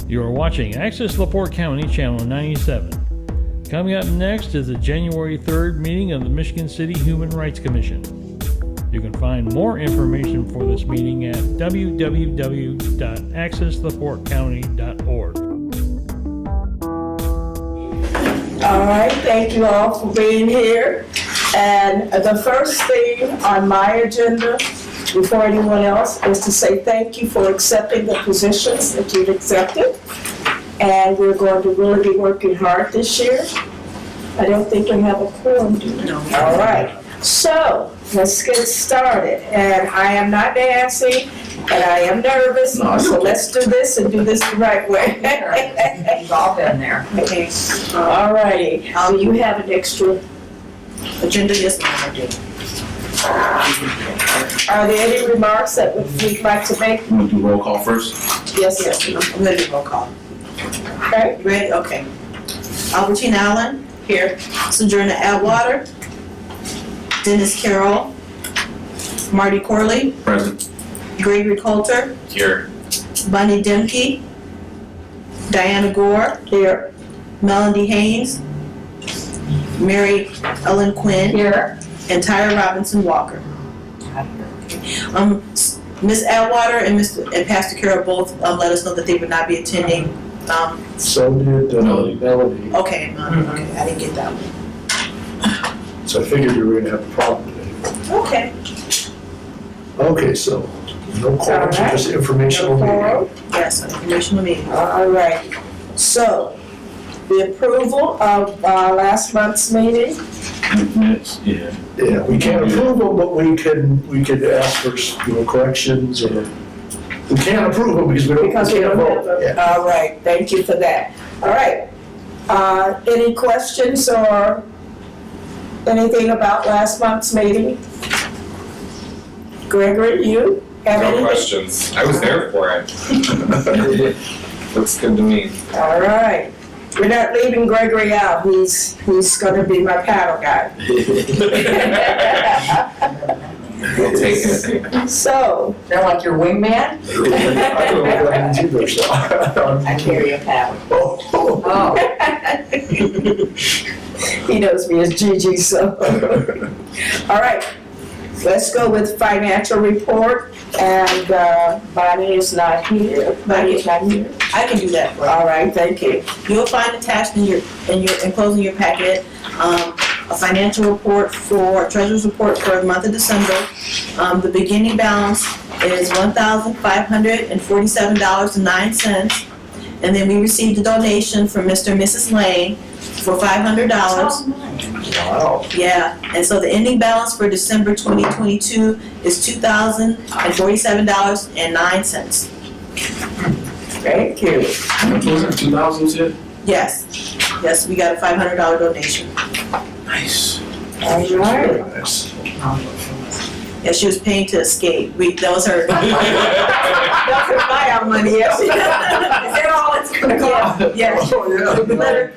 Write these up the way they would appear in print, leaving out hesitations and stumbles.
You are watching Access LaPorte County, Channel 97. Coming up next is the January 3rd meeting of the Michigan City Human Rights Commission. You can find more information for this meeting at www.accesslaportecounty.org. All right, thank you all for being here. And the first thing on my agenda, before anyone else, is to say thank you for accepting the positions that you've accepted. And we're going to really be working hard this year. I don't think we have a quorum, do we? No. All right, so let's get started. And I am not Nancy, and I am nervous, so let's do this and do this the right way. We've all been there. Okay, all righty. Do you have an extra? Agenda, yes, ma'am, I do. Are there any remarks that we'd like to make? You want to do roll call first? Yes, Yes, sir. I'm ready to roll call. Okay. You ready? Okay. Albertine Allen, here. Sojourner Atwater. Dennis Carroll. Marty Corley. Present. Gregory Coulter. Here. Bunny Demke. Diana Gore. Here. Melody Haynes. Mary Ellen Quinn. Here. And Tyra Robinson Walker. Ms. Atwater and Pastor Carroll both let us know that they would not be attending. So did Melody. Okay, okay, I didn't get that one. So I figured you were gonna have a problem today. Okay. Okay, so no quorum, so just informational meeting. Yes, informational meeting. All right. So, the approval of last month's meeting. Minutes, yeah. Yeah, we can't approve them, but we could ask for, corrections or, we can't approve them because we don't Because we don't have vote. them. Yeah. All right, thank you for that. All right. Any questions or anything about last month's meeting? Gregory, you have No anything? questions. I was there for it. Looks good to me. All right. We're not leaving Gregory out. He's gonna be my paddle guy. We'll take it. So, They're like your wingman? I don't know what that means either, so. I carry a paddle. Oh. he knows me as Gigi, so. All right, let's go with financial report, and Bonnie is not here. Bonnie is not here. I can do that for you. All right, thank you. You'll find attached in enclosing your packet, a financial report treasurer's report for the month of December. The beginning balance is $1,547.09. And then we received a donation from Mr. and Mrs. Lane for $500. Wow. Yeah, and so the ending balance for December 2022 is $2,047.09. Thank you. How much was it? 2,000 said? Yes, we got a $500 donation. Nice. All right. Nice. Yeah, she was paying to escape. That was her. That was her buyout money. Yeah. Is that all it's gonna cost? Yeah. Oh, yeah.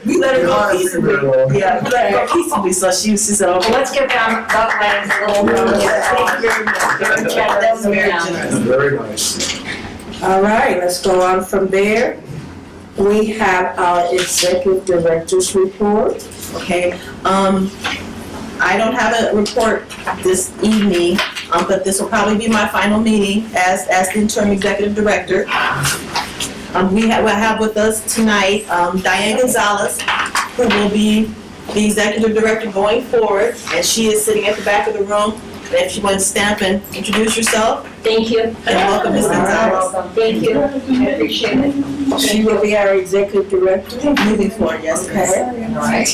We let her go peaceably. Yeah, we let her go peaceably. So she said, "Okay, let's give them that land a little." Thank you very much. That was very generous. Very nice. All right, let's go on from there. We have our executive director's report. Okay. I don't have a report this evening, but this will probably be my final meeting as the interim executive director. We have with us tonight Diane Gonzalez, who will be the executive director going forward, and she is sitting at the back of the room. If you want to stamp and introduce yourself. Thank you. And welcome, Ms. Gonzalez. Thank you. I appreciate it. She will be our executive director. Moving forward, yes. Okay. All right.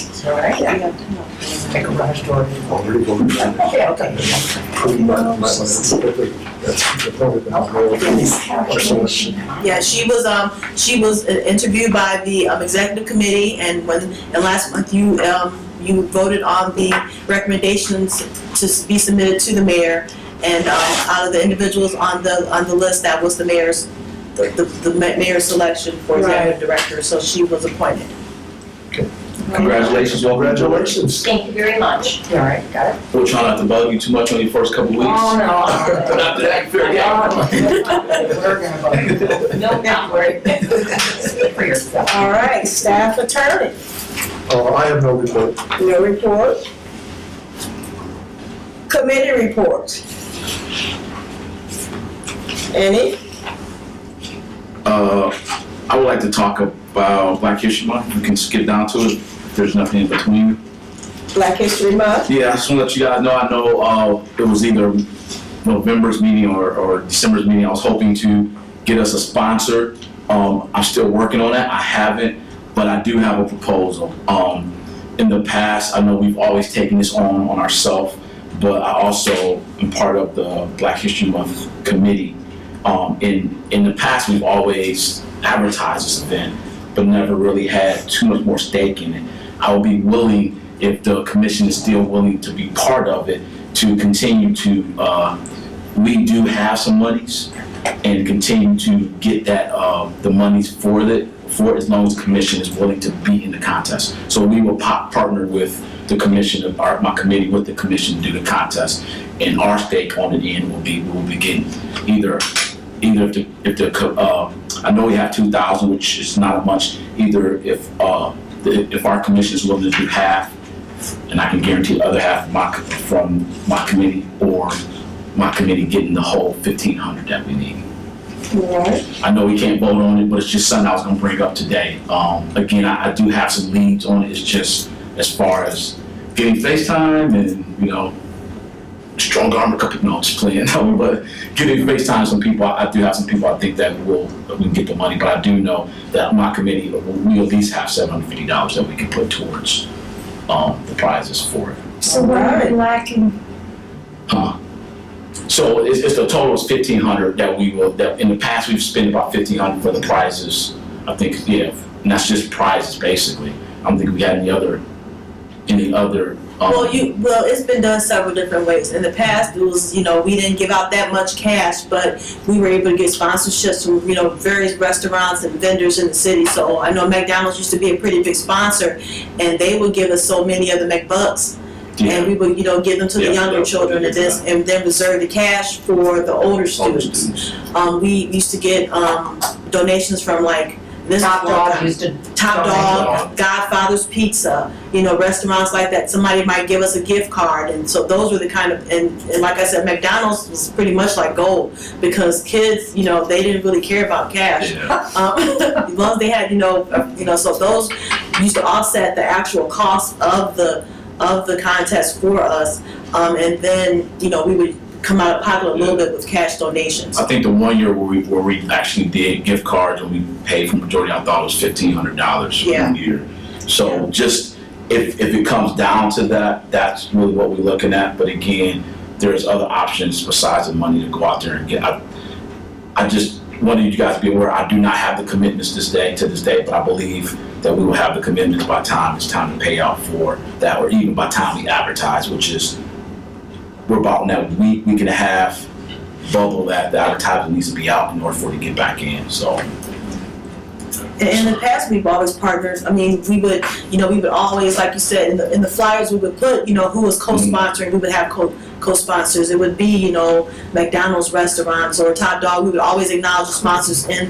Take a last door. Already voted. Okay, okay. Yeah, she was interviewed by the executive committee, and last month you voted on the recommendations to be submitted to the mayor, and out of the individuals on the list, that was the mayor's selection for executive director, so she was appointed. Congratulations, welcome. Congratulations. Thank you very much. All right, got it. We'll try not to bug you too much on your first couple weeks. Oh, no. After that, fair game. No, not worried. All right, staff attorney, I have no report. no report. Committee reports. Any? I would like to talk about Black History Month. We can skip down to it if there's nothing in between. Black History Month? Yeah, I just want to let you guys know, I know it was either November's meeting or December's meeting. I was hoping to get us a sponsor. I'm still working on that. I haven't, but I do have a proposal. In the past, I know we've always taken this on ourselves, but I also am part of the Black History Month committee. In the past, we've always advertised this event, but never really had too much more stake in it. I would be willing, if the commission is still willing to be part of it, to continue to, we do have some monies, and continue to get that, the monies for it as long as the commission is willing to be in the contest. So we will partner with the commission, my committee with the commission to do the contest, and our stake on the end will be, we will be getting either if the I know we have 2,000, which is not much, either if our commission is willing to do half, and I can guarantee the other half from my committee, or my committee getting the whole 1,500 that we need. All right. I know we can't vote on it, but it's just something I was gonna bring up today. Again, I do have some leads on it. It's just as far as getting FaceTime and, strong arm a couple, no, just playing, but getting FaceTime some people, I do have some people I think that we can get the money, but I do know that my committee, we at least have $750 that we can put towards, the prizes for it. So what are we lacking? So it's the total is 1,500 that in the past we've spent about 1,500 for the prizes. I think, yeah, and that's just prizes basically. I don't think we had any other. Well, it's been done several different ways. In the past, it was, we didn't give out that much cash, but we were able to get sponsorships from, various restaurants and vendors in the city. So I know McDonald's used to be a pretty big sponsor, and they would give us so many of the McBucks. Yeah. And we would, give them to the younger children and then reserve the cash for the older students. We used to get donations from Top Dog used to. Top Dog, Godfather's Pizza, restaurants like that. Somebody might give us a gift card, and so those were the kind of, and like I said, McDonald's was pretty much like gold, because kids, they didn't really care about cash. Yeah. As long as they had, so those used to offset the actual cost of the contest for us, and then, we would come out of pocket a little bit with cash donations. I think the 1 year where we actually did gift cards and we paid for majority, I thought it was $1,500 Yeah. 1 year. So just if it comes down to that, that's really what we're looking at. But again, there's other options besides the money to go out there and get. I just wanted you guys to be aware, I do not have the commitments to this day, but I believe that we will have the commitments by time it's time to pay out for that, or even by time we advertise, which is, we're about in that week and a half bubble that the advertising needs to be out in order for it to get back in, so. In the past, we've always partnered. I mean, we would always, like you said, in the flyers, we would put, who was co-sponsoring. We would have co-sponsors. It would be, McDonald's restaurants or Top Dog. We would always acknowledge the sponsors in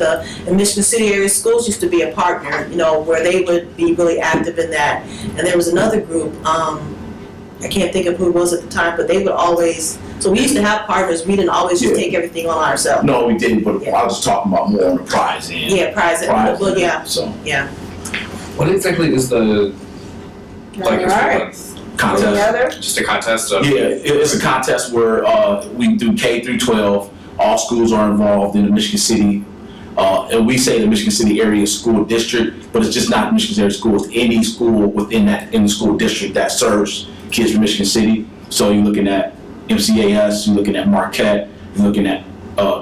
Michigan City area schools used to be a partner, where they would be really active in that. And there was another group, I can't think of who it was at the time, but they would always, so we used to have partners. We didn't always just take everything on ourselves. No, we didn't, but I was just talking about more on the prize end. Yeah, prize. Well, yeah. So, Yeah. What exactly is the Black History Alright. Month? Any contest. other? Just a contest of? Yeah, it's a contest where we do K through 12. All schools are involved in the Michigan City, and we say the Michigan City area school district, but it's just not Michigan City schools. Any school within the school district that serves kids from Michigan City. So you're looking at MCAS, you're looking at Marquette, you're looking at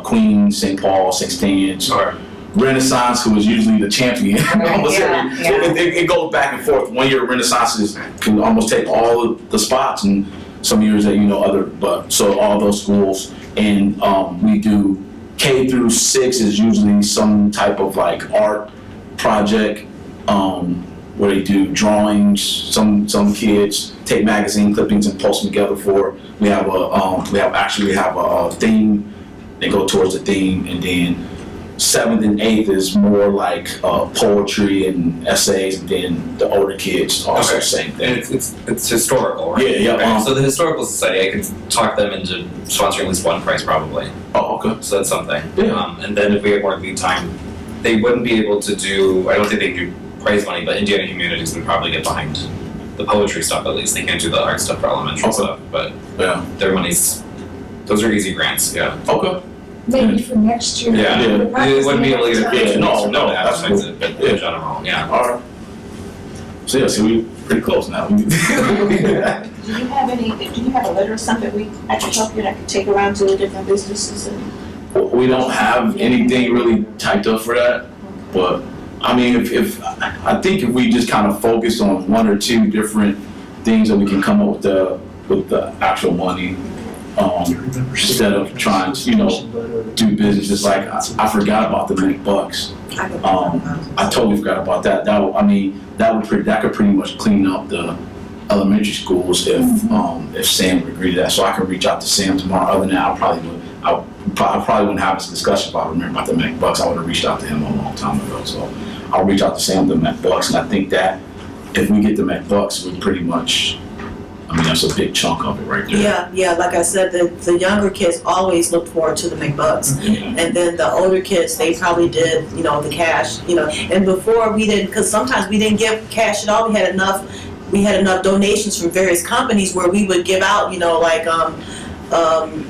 Queens, St. Paul, St. Stan's, Sorry. Renaissance, who is usually the champion. Almost Yeah, every, it goes back and forth. 1 year Renaissance can almost take all of the spots, and some years that but so all those schools, and we do K through 6 is usually some type of art project. Where they do drawings. Some kids take magazine clippings and post them together for. We have a theme. They go towards the theme, and then 7th and 8th is more like poetry and essays, and then the older kids also Okay. same And thing. it's historical, right? Yeah, yeah, Okay, so the Historical Society, I can talk them into sponsoring at least one prize probably. Oh, okay. So that's something. Yeah. And then if we have more lead time, they wouldn't be able to do, I don't think they can do prize money, but Indiana Humanities would probably get behind the poetry stuff at least. They can't do the art stuff for elementary Okay. stuff, but Yeah. their money's, those are easy grants, yeah. Okay. Maybe for next year. Yeah, Yeah. they wouldn't be able to get a Yeah, pitch no, no, to that's advertise cool. it, but Yeah. in general, yeah. All right. So yeah, so we're pretty close now. Do you have a letter or something I could help you, and I could take around to the different businesses and? We don't have anything really typed up for that, but I mean, if I think if we just kind of focus on one or two different things that we can come up with the actual money, instead of trying to, do business. It's like I forgot about the McBucks. I totally forgot about that. That could pretty much clean up the elementary schools if Sam would agree to that. So I could reach out to Sam tomorrow. Other than that, I probably wouldn't have this discussion if I remember about the McBucks. I would have reached out to him a long time ago. So I'll reach out to Sam the McBucks, and I think that if we get the McBucks, we pretty much, that's a big chunk of it right there. Yeah, like I said, the younger kids always looked forward to the McBucks. And then the older kids, they probably did, the cash, and before we didn't, because sometimes we didn't give cash at all. We had enough donations from various companies where we would give out,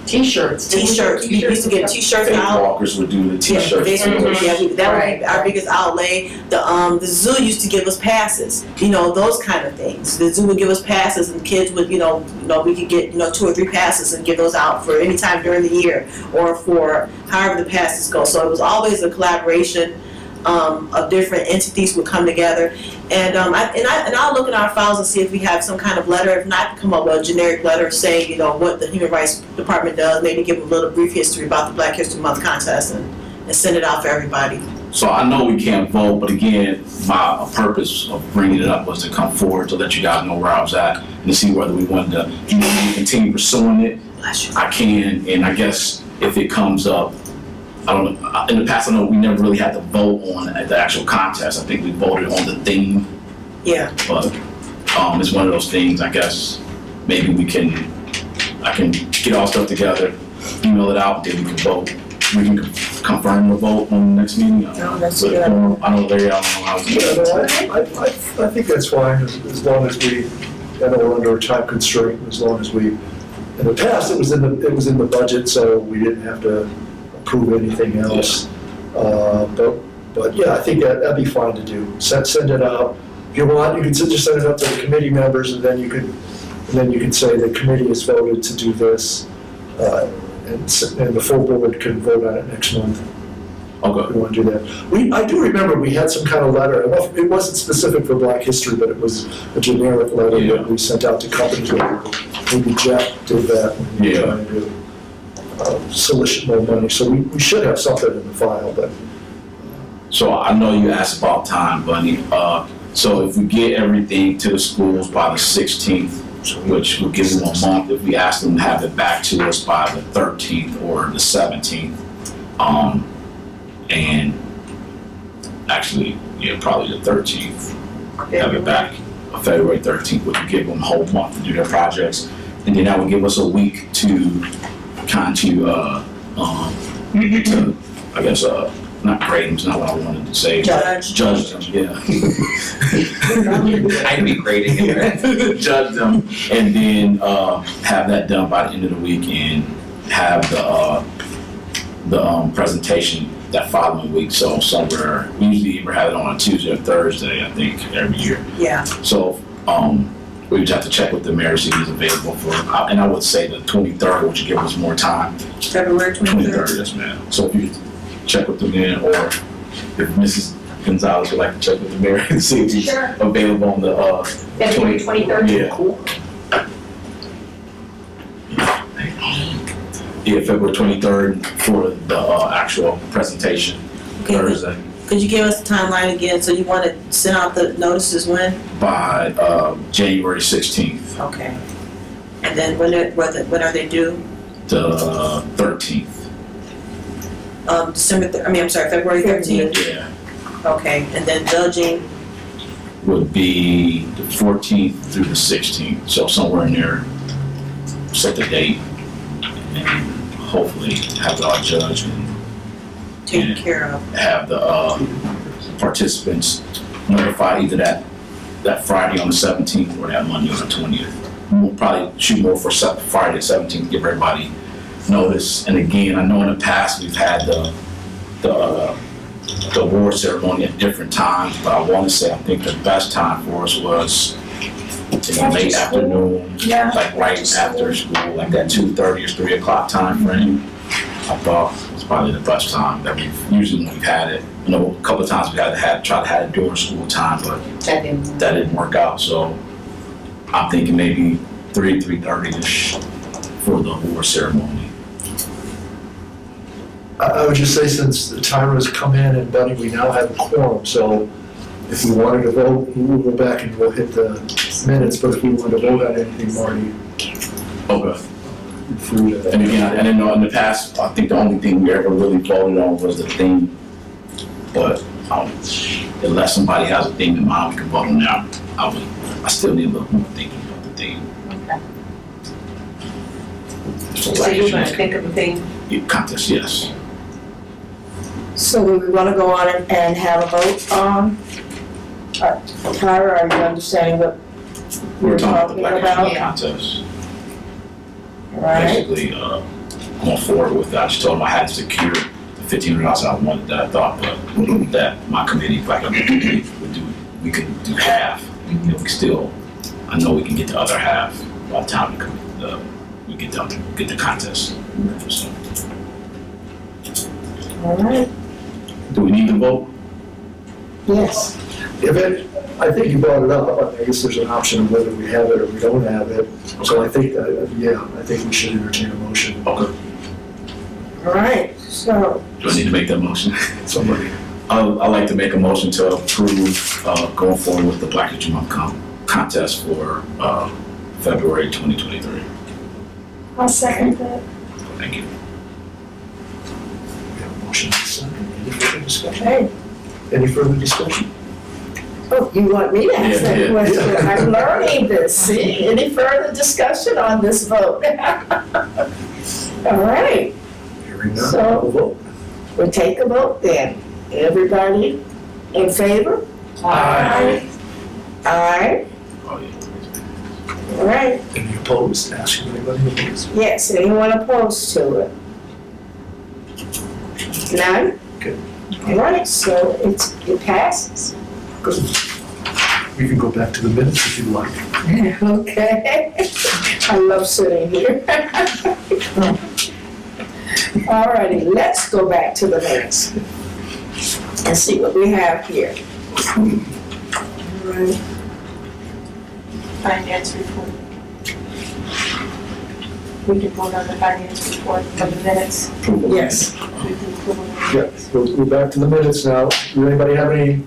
T-shirts. T-shirts. We used to get T-shirts Faith out. Walkers would do the Yeah, T-shirts. that would be Right. our biggest outlay. The zoo used to give us passes, those kind of things. The zoo would give us passes, and kids would, we could get 2 or 3 passes and give those out for any time during the year, or for however the passes go. So it was always a collaboration of different entities would come together, and I'll look in our files and see if we have some kind of letter. If not, come up with a generic letter saying what the Human Rights Department does. Maybe give a little brief history about the Black History Month contest and send it out for everybody. So I know we can't vote, but again, my purpose of bringing it up was to come forward to let you guys know where I was at and to see whether we wanted to continue pursuing it. I can, and I guess if it comes up, I don't know. In the past, I know we never really had to vote on the actual contest. I think we voted on the theme, Yeah. but it's one of those things. I guess maybe I can get all stuff together, email it out, then we can vote. We can confirm the vote on the next meeting. No, that's But, good. I don't know, Larry, I don't know how Yeah, no, I think that's fine, as long as we, I know we're under a time constraint, as long as we, in the past, it was in the budget, so we didn't have to approve anything else. But yeah, I think that'd be fine to do. Send it out. If you want, you can just send it out to the committee members, and then you can say the committee has voted to do this, and the full board can vote on it next month. Okay. We want to do that. I do remember we had some kind of letter. It wasn't specific for Black History, but it was a generic letter Yeah. that we sent out to companies. Maybe Jeff did that when we were Yeah. trying to solicit more money. So we should have something in the file, but So I know you asked about time, Bunny. So if we get everything to the schools by the 16th, which will give them a month, if we ask them to have it back to us by the 13th or the 17th, and actually, probably the 13th, have it back, February 13th, which would give them a whole month to do their projects, and then that would give us a week to I guess, not grade them, is not what I wanted to say. Judge. Judge them, yeah. I'd be grading it, right? Judge them, and then have that done by the end of the week, and have the presentation that following week. So somewhere, we usually either have it on a Tuesday or Thursday, I think, every year. Yeah. So we would have to check with the mayor, see if he's available for, and I would say the 23rd, which would give us more time. February 23rd. Yes, ma'am. So if you check with the mayor, or if Mrs. Gonzalez would like to check with the mayor and see if he's Sure. available on the February 23rd? Yeah. Cool. Yeah, February 23rd for the actual presentation, Okay, Thursday, could you give us the timeline again? So you want to send out the notices when? by January 16th, Okay. And then when are they due? the 13th. February 13th? Yeah, Okay, and then judging, would be the 14th through the 16th, so somewhere in there, set the date, and hopefully have it all judged and taken care of. have the participants notified either that Friday on the 17th or that Monday on the 20th. We'll probably shoot more for Friday the 17th, give everybody notice. And again, I know in the past we've had the award ceremony at different times, but I want to say I think the best time for us was in the late afternoon, Yeah. like right after school, like that 2:30 or 3 o'clock time frame. I thought it was probably the best time that we've usually when we've had it. I know a couple of times we tried to have it during school time, but That didn't. that didn't work out. So I'm thinking maybe 3:30ish for the award ceremony. I would just say since Tyra's come in and Buddy, we now have a quorum, so if we wanted to vote, we'll go back and we'll hit the minutes, but if we wanted to vote on anything, Marty, Okay. you're free to. And again, I didn't know in the past, I think the only thing we ever really voted on was the theme. But unless somebody has a theme in mind, we can vote on that. I still need a little more thinking about the theme. So you're gonna think of a thing? Contest, yes. So we want to go on and have a vote on, Tyra, are you understanding what We're we're talking about the talking Black about? History Contest. Right? Basically, going forward with that. I just told them I had to secure the $1,500 I wanted that I thought, but that my committee, Black History Committee, we could do half. You know, we still, I know we can get the other half by the time we get the contest. So, All right, do we need to vote? yes. I think you brought it up, I guess there's an option of whether we have it or we don't have it, so I think, I think we should entertain a motion. Okay. All right, so, Do I need to make that motion? Somebody, I'd like to make a motion to approve going forward with the Black History Month contest for February 2023. I'll second that. Thank you. we have a motion, and a second. Any further discussion? hey, Any further discussion? oh, you want me to ask that Yeah. question? I'm learning this, see? Any further discussion on this vote? All right, Hearing none, So- we'll vote. we'll take a vote then. Everybody in favor? Aye. Aye, Oh, yeah. all right. Any opposed? Ask if anybody opposed. Yes, anyone opposed to it? None? Good. All right, so it passes. Good. We can go back to the minutes if you'd like. Okay. I love sitting here. All righty, let's go back to the minutes and see what we have here. All right. Finance report. We can vote on the finance report for the minutes. Approval. Yes. We can approve of the Yeah, minutes. we're back to the minutes now. Do anybody have any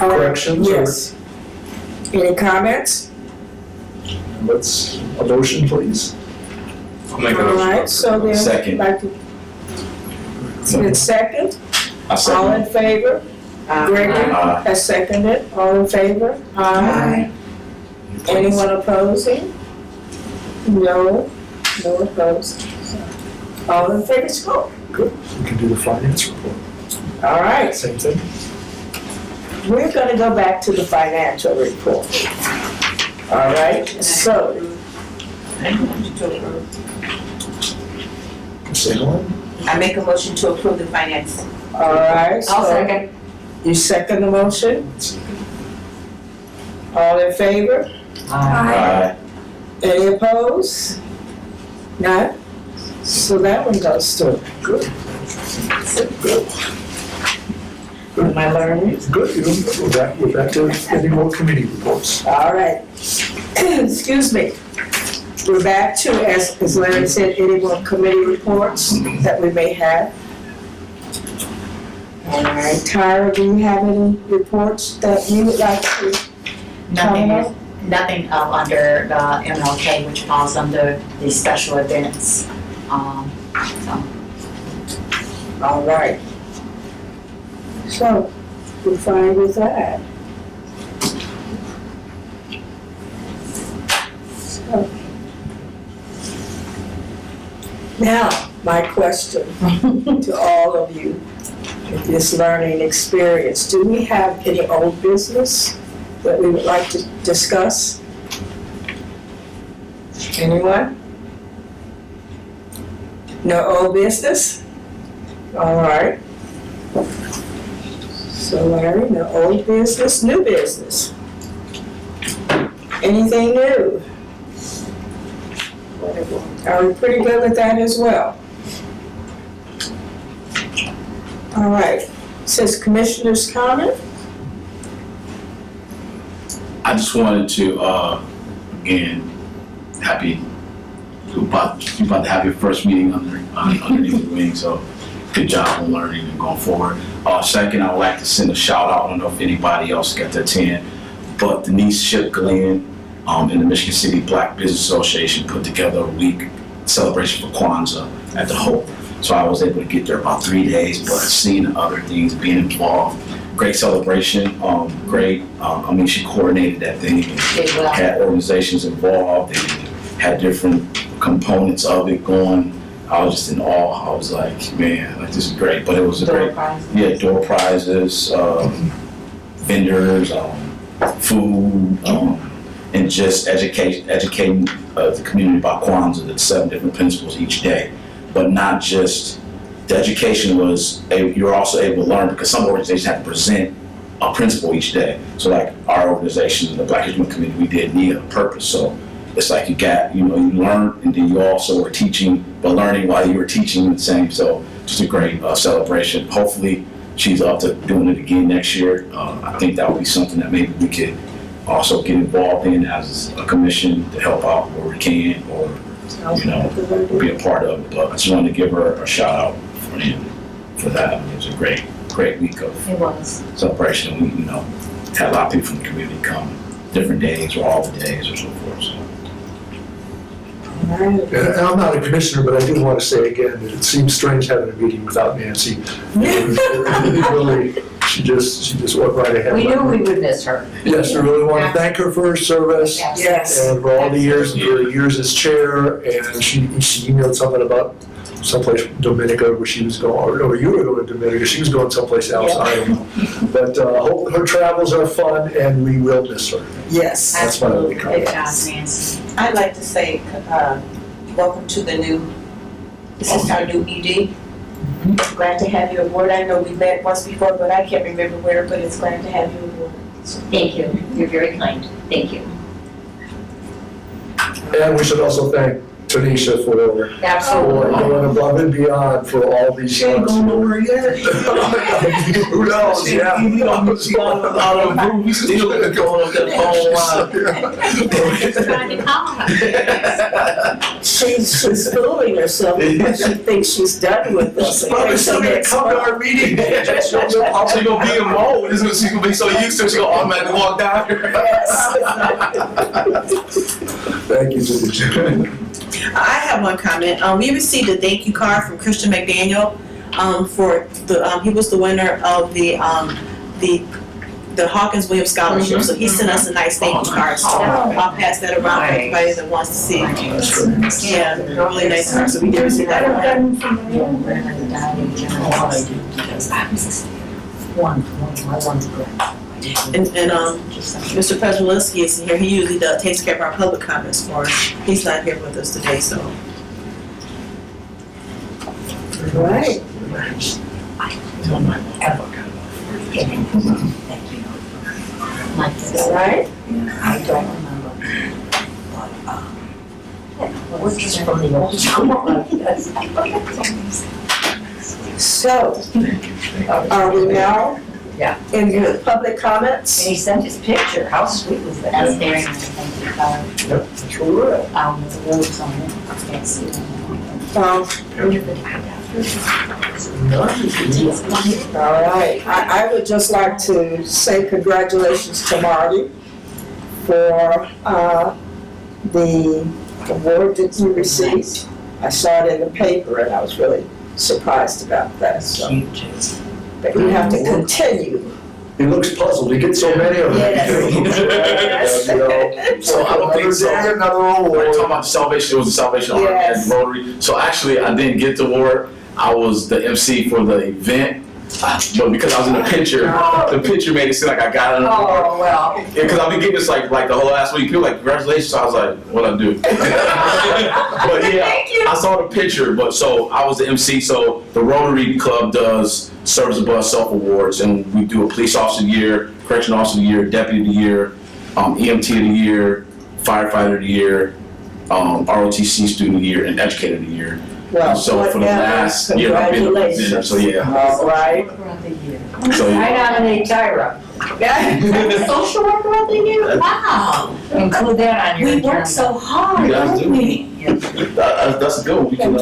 All right, corrections? or- Yes. Any comments? Let's, a motion, please. I'll make a All motion. right, so then. Second. It's been second. I All in second. favor? Gregory Aye. has seconded. All in favor? Aye. Anyone opposing? No, no opposed. All in favor, go. Good. We can do the finance report. All right, Same thing. we're gonna go back to the financial report. All right, so, I make a motion to approve. Say hello. I make a motion to approve the finance. all right, I'll so second. you second the motion? All in favor? Aye. Any opposed? None? So that one goes through. Good. Good. Am I learning? Good. We're back to any more committee reports. All right. Excuse me. We're back to, as Larry said, any more committee reports that we may have. All right, Tyra, do you have any reports that you would like to comment? Nothing under the MLK, which falls under the special events. So, All right. So, we're fine with that. So. Now, my question to all of you with this learning experience, do we have any old business that we would like to discuss? Anyone? No old business? All right. So Larry, no old business, new business. Anything new? Are we pretty good with that as well? All right. Says commissioner's comment? I just wanted to, again, you're about to have your first meeting underneath the wing, so good job on learning and going forward. Second, I would like to send a shout out, I don't know if anybody else got to attend, but Denise Ship Glenn in the Michigan City Black Business Association put together a week celebration for Kwanzaa at the Hope. So I was able to get there about 3 days, but seeing other things, being involved, great celebration, great. She coordinated that thing and had organizations involved and had different components of it going. I was just in awe. I was like, man, like this is great. But it was a great, door prizes, vendors, food, and just educating the community about Kwanzaa, the 7 different principles each day. But not just, the education was, you're also able to learn because some organizations have to present a principle each day. So like our organization, the Black History Committee, we did need a purpose. So it's like you learn and then you also were teaching, but learning while you were teaching the same. So just a great celebration. Hopefully she's up to doing it again next year. I think that would be something that maybe we could also get involved in as a commission to help out where we can, or be a part of it. But I just wanted to give her a shout out for that. It was a great week of celebration. We had a lot of people from the community come different days or all the days or so forth. So. And I'm not a commissioner, but I do want to say again that it seems strange having a meeting without Nancy. Really, she just went right ahead. We knew we would miss her. Yes, I really want to thank her for her service. Yes. And for all the years, and for her years as chair, and she emailed something about someplace Dominica where she was going, or you were going to Dominica, she was going someplace else, I don't know. But hope her travels are fun and we will miss her. Yes. That's my only comment. Good job, Nancy. I'd like to say, welcome to this is our new ED. Glad to have you aboard. I know we met once before, but I can't remember where, but it's glad to have you aboard. Thank you. You're very kind. Thank you. And we should also thank Tanisha for going above and beyond for all these She ain't months. going nowhere yet. Who knows, yeah. We still going up that Trying to call her. She's fooling herself because she thinks she's done with us. Probably somebody come to our meeting. She's gonna be in mode. She's gonna be so used to it, she's gonna automatically walk down here. Thank you, Tanisha. I have one comment. We received a thank you card from Christian McDaniel for he was the winner of the Hawkins Williams Scholarship. So he sent us a nice thank you card. So I'll pass that around for anybody that wants to see it. Yeah, really nice card. So we did receive that. And Mr. Prespolinski is here. He usually takes care of our public comments for us. He's not here with us today, so. Right. Right? I don't remember. Which is from the old So, are we now in the public comments? And he sent his picture. How sweet was that? That's very nice. Thank you, Tyler. Yep, that's where we're at. The roads on it. I can't see them. All right, I would just like to say congratulations to Marty for the award that you received. I saw it in the paper and I was really surprised about that, so. But you have to continue. He looks puzzled, he gets so many of them. Yes. You know, So I don't think so. Another We're award. talking about the Salvation, it was the Salvation Army Yes. and Rotary. So actually, I didn't get the award. I was the MC for the event. But because I was in the picture made it seem like I got an award. Oh, well. Yeah, because I've been getting this like the whole last week. People like, congratulations. So I was like, what'd I do? But yeah, I saw the picture. But so I was the MC. So the Rotary Club does Service Above Self Awards, and we do a Police Officer of the Year, Correction Officer of the Year, Deputy of the Year, EMT of the Year, Firefighter of the Year, ROTC Student of the Year, and Educator of the Year. Well, So for the last year, I've been a winner. So yeah. All right. So I yeah. nominate Tyra. Social worker of the year, wow. Include that on your We agenda. work so hard, You guys don't do. we? That's good. We can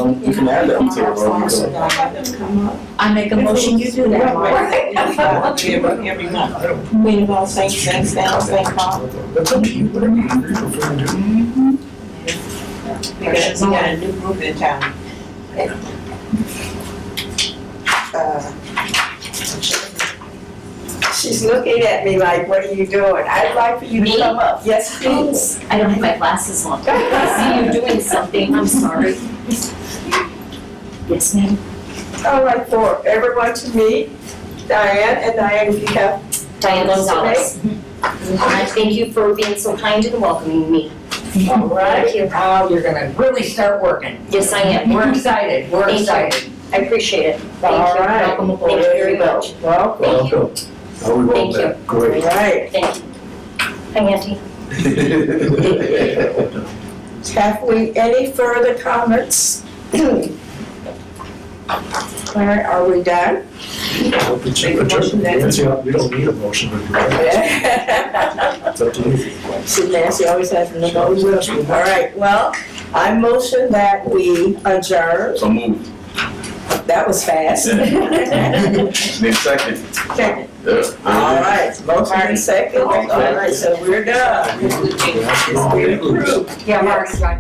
add that to the Rotary. I make a motion, you do that, right? Every month. We all sing, sing, sing, Paul. That's up to you, whatever you prefer to do. Because we got a new group in town. She's looking at me like, what are you doing? I'd like for you to Me? come up. Yes, please. I don't have my glasses on. I see you doing something, I'm sorry. Yes, ma'am. All right, for everyone to meet, Diane, and Diane, if you have. Diane Gonzalez. Thank you for being so kind and welcoming me. All right. Thank you. Now you're gonna really start working. Yes, I am. We're excited, we're Thank you. excited. I appreciate it. Thank All you. right. Welcome aboard. Thank you very much. Welcome. Welcome. How we roll Thank that, All great. right. Thank you. Hi, Auntie. Have we any further comments? All right, are we done? We don't need a motion, but it's up to you. See, Nancy always has the motion. All right, well, I motion that we adjourn. So move. That was fast. Need a second. Second. Yeah. All right, motion and second. All right, so we're done. It's been approved. Yeah, Mark's got.